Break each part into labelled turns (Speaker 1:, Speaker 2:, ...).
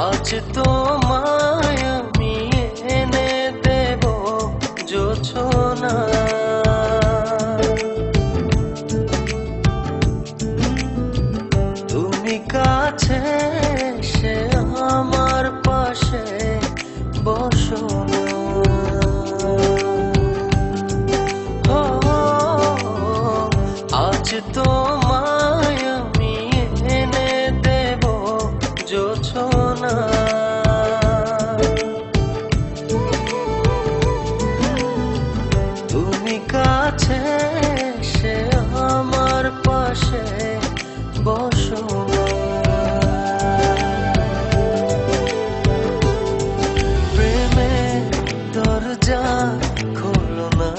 Speaker 1: আজ তোমায় আমি এনে দেব জোছনা, তুমি কাছে এসে আমার পাশে বসো না। আজ তোমায় আমি এনে দেব জোছনা, তুমি কাছে এসে আমার পাশে বসো না। প্রেমের দরজা খোলো না,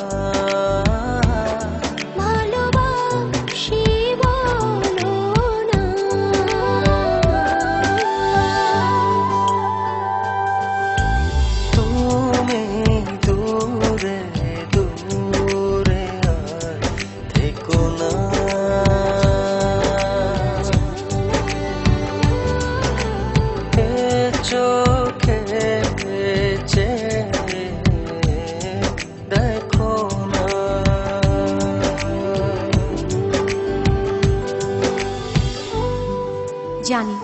Speaker 1: চোখে দেখো না।
Speaker 2: জানি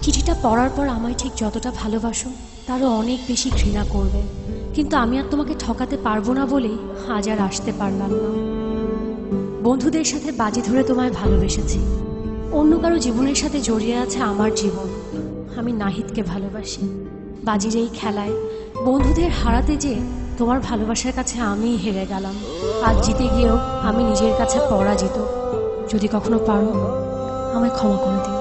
Speaker 2: চিঠিটা পড়ার পর আমায় ঠিক যতটা ভালোবাসো তারও অনেক বেশি ঘৃণা করবে, কিন্তু আমি আর তোমাকে ঠকাতে পারবো না বলেই আজ আর আসতে পারলাম না। বন্ধুদের সাথে বাজি ধরে তোমায় ভালোবেসেছি, অন্য কারো জীবনের সাথে জড়িয়ে আছে আমার জীবন। আমি নাহিদকে ভালোবাসি। বাজির এই খেলায় বন্ধুদের হারাতে যে তোমার ভালোবাসার কাছে আমিই হেরে গেলাম। আজ জিতে গিয়েও আমি নিজের কাছে পরাজিত। যদি কখনো পারো আমায় ক্ষমা করে দিও।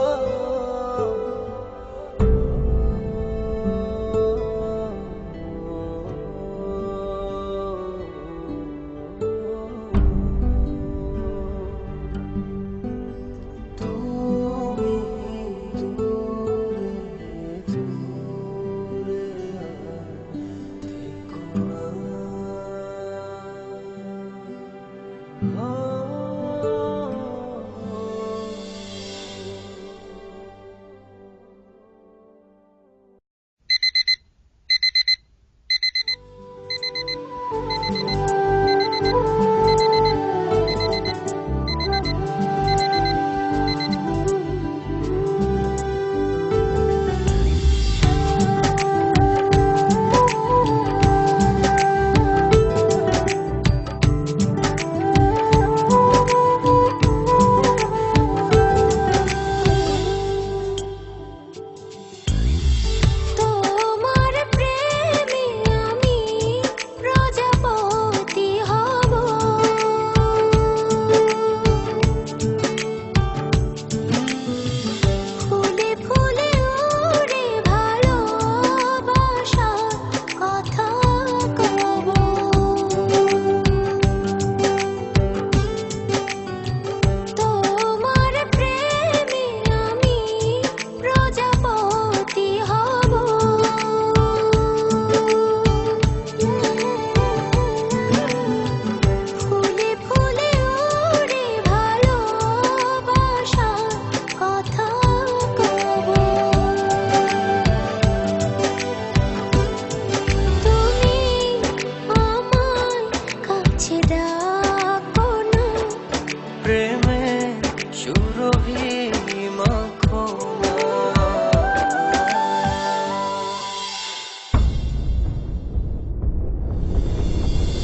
Speaker 1: কভি মাখো না।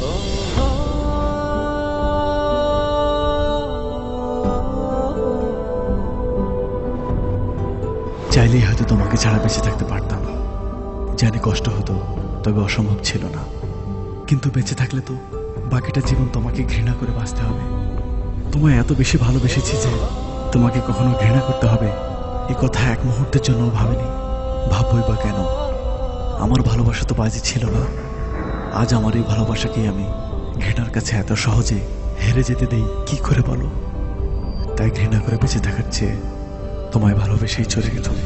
Speaker 1: ও হো,
Speaker 3: চাইলেই হয়তো তোমাকে ছাড়া বেঁচে থাকতে পারতাম। জানি কষ্ট হতো, তবে অসম্ভব ছিল না। কিন্তু বেঁচে থাকলে তো বাকিটা জীবন তোমাকে ঘৃণা করে বাঁচতে হবে। তোমায় এত বেশি ভালোবেসেছি যে তোমাকে কখনো ঘৃণা করতে হবে এ কথা এক মুহূর্তের জন্য ভাবিনি। ভাববই বা কেন? আমার ভালোবাসা তো বাজি ছিল না। আজ আমার এই ভালোবাসাকেই আমি ঘৃণার কাছে এত সহজে হেরে যেতে দেই কি করে বলো? তাই ঘৃণা করে বেঁচে থাকার চেয়ে তোমায় ভালোবেসেই চলে গেলাম।